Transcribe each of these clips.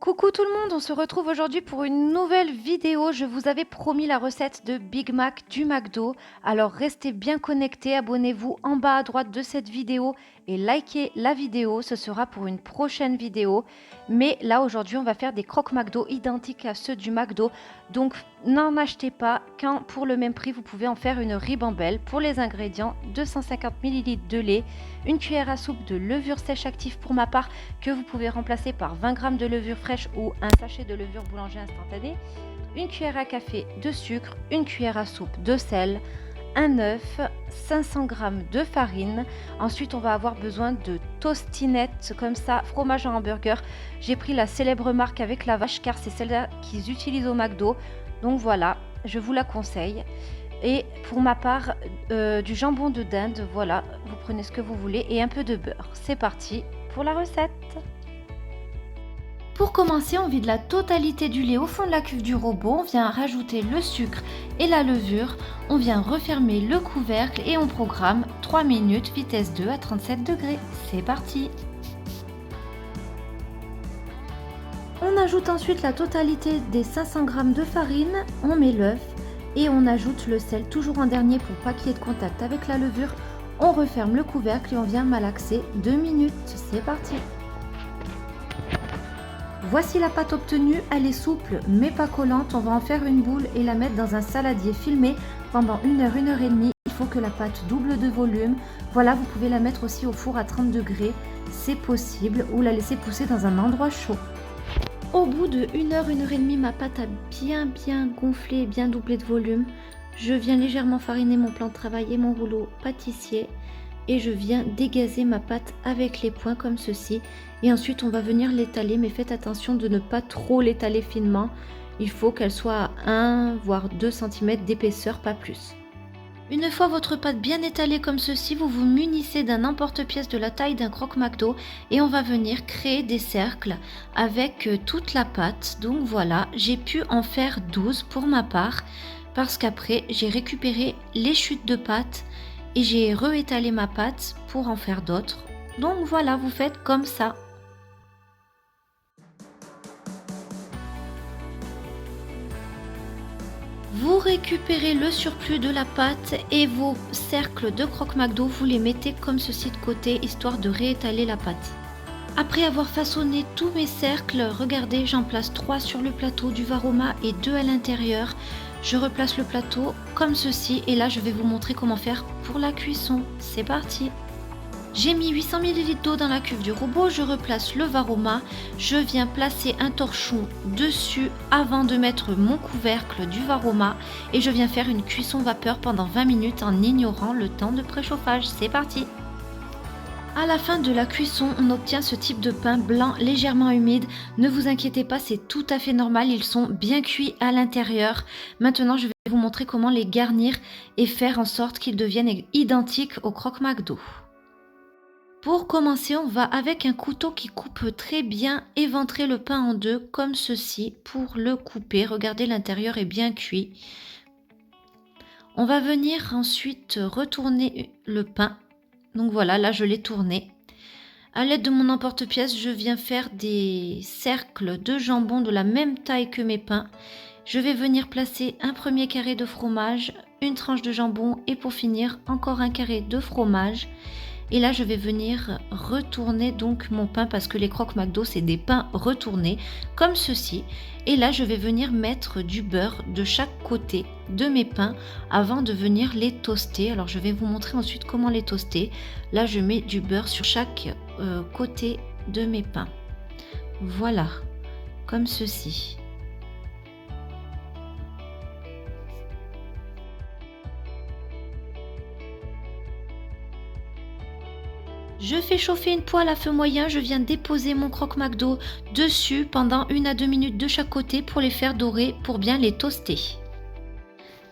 Coucou tout le monde, on se retrouve aujourd'hui pour une nouvelle vidéo. Je vous avais promis la recette de Big Mac du McDo. Alors restez bien connectés, abonnez-vous en bas à droite de cette vidéo et likez la vidéo. Ce sera pour une prochaine vidéo. Mais là aujourd'hui on va faire des croque McDo identiques à ceux du McDo. Donc n'en achetez pas qu'un pour le même prix. Vous pouvez en faire une ribambelle. Pour les ingrédients, 250 ml de lait, une cuillère à soupe de levure sèche active pour ma part que vous pouvez remplacer par 20 g de levure fraîche ou un sachet de levure boulanger instantanée, une cuillère à café de sucre, une cuillère à soupe de sel, un œuf, 500 g de farine. Ensuite, on va avoir besoin de tostinettes comme ça, fromage en hamburger. J'ai pris la célèbre marque avec la vache car c'est celle-là qu'ils utilisent au McDo. Donc voilà, je vous la conseille. Et pour ma part, du jambon de dinde, voilà, vous prenez ce que vous voulez et un peu de beurre. C'est parti pour la recette. Pour commencer, on vide la totalité du lait au fond de la cuve du robot, on vient rajouter le sucre et la levure, on vient refermer le couvercle et on programme 3 minutes vitesse 2 à 37 degrés. C'est parti! On ajoute ensuite la totalité des 500 g de farine, on met l'œuf et on ajoute le sel toujours en dernier pour pas qu'il y ait de contact avec la levure. On referme le couvercle et on vient malaxer 2 minutes. C'est parti! Voici la pâte obtenue, elle est souple mais pas collante. On va en faire une boule et la mettre dans un saladier filmé pendant 1 heure, 1 heure et demie. Il faut que la pâte double de volume. Voilà, vous pouvez la mettre aussi au four à 30 degrés, c'est possible, ou la laisser pousser dans un endroit chaud. Au bout de 1 heure, 1 heure et demie, ma pâte a bien gonflé, bien doublé de volume. Je viens légèrement fariner mon plan de travail et mon rouleau pâtissier. Et je viens dégazer ma pâte avec les poings comme ceci. Et ensuite on va venir l'étaler, mais faites attention de ne pas trop l'étaler finement. Il faut qu'elle soit à 1 voire 2 cm d'épaisseur, pas plus. Une fois votre pâte bien étalée comme ceci, vous vous munissez d'un emporte-pièce de la taille d'un croque McDo et on va venir créer des cercles avec toute la pâte. Donc voilà, j'ai pu en faire 12 pour ma part parce qu'après j'ai récupéré les chutes de pâte et j'ai réétalé ma pâte pour en faire d'autres. Donc voilà, vous faites comme ça. Vous récupérez le surplus de la pâte et vos cercles de croque McDo, vous les mettez comme ceci de côté, histoire de réétaler la pâte. Après avoir façonné tous mes cercles, regardez, j'en place 3 sur le plateau du Varoma et 2 à l'intérieur. Je replace le plateau comme ceci et là je vais vous montrer comment faire pour la cuisson. C'est parti! J'ai mis 800 ml d'eau dans la cuve du robot, je replace le Varoma, je viens placer un torchon dessus avant de mettre mon couvercle du Varoma et je viens faire une cuisson vapeur pendant 20 minutes en ignorant le temps de préchauffage. C'est parti! À la fin de la cuisson, on obtient ce type de pain blanc légèrement humide. Ne vous inquiétez pas, c'est tout à fait normal, ils sont bien cuits à l'intérieur. Maintenant, je vais vous montrer comment les garnir et faire en sorte qu'ils deviennent identiques au croque McDo. Pour commencer, on va avec un couteau qui coupe très bien éventrer le pain en deux comme ceci pour le couper. Regardez, l'intérieur est bien cuit. On va venir ensuite retourner le pain. Donc voilà, là je l'ai tourné. À l'aide de mon emporte-pièce, je viens faire des cercles de jambon de la même taille que mes pains. Je vais venir placer un premier carré de fromage, une tranche de jambon et pour finir encore un carré de fromage. Et là je vais venir retourner donc mon pain parce que les croque McDo c'est des pains retournés comme ceci. Et là je vais venir mettre du beurre de chaque côté de mes pains avant de venir les toaster. Alors je vais vous montrer ensuite comment les toaster. Là je mets du beurre sur chaque côté de mes pains. Voilà, comme ceci. Je fais chauffer une poêle à feu moyen, je viens déposer mon croque McDo dessus pendant 1 à 2 minutes de chaque côté pour les faire dorer, pour bien les toaster.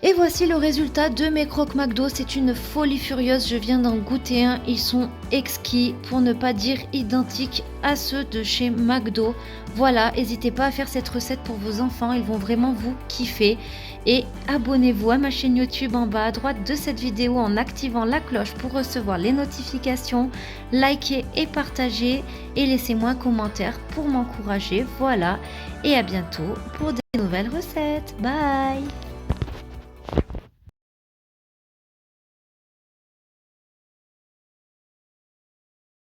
Et voici le résultat de mes croque McDo, c'est une folie furieuse, je viens d'en goûter un, ils sont exquis, pour ne pas dire identiques à ceux de chez McDo. Voilà, n'hésitez pas à faire cette recette pour vos enfants, ils vont vraiment vous kiffer. Et abonnez-vous à ma chaîne YouTube en bas à droite de cette vidéo en activant la cloche pour recevoir les notifications. Likez et partagez et laissez-moi un commentaire pour m'encourager. Voilà, et à bientôt pour des nouvelles recettes. Bye!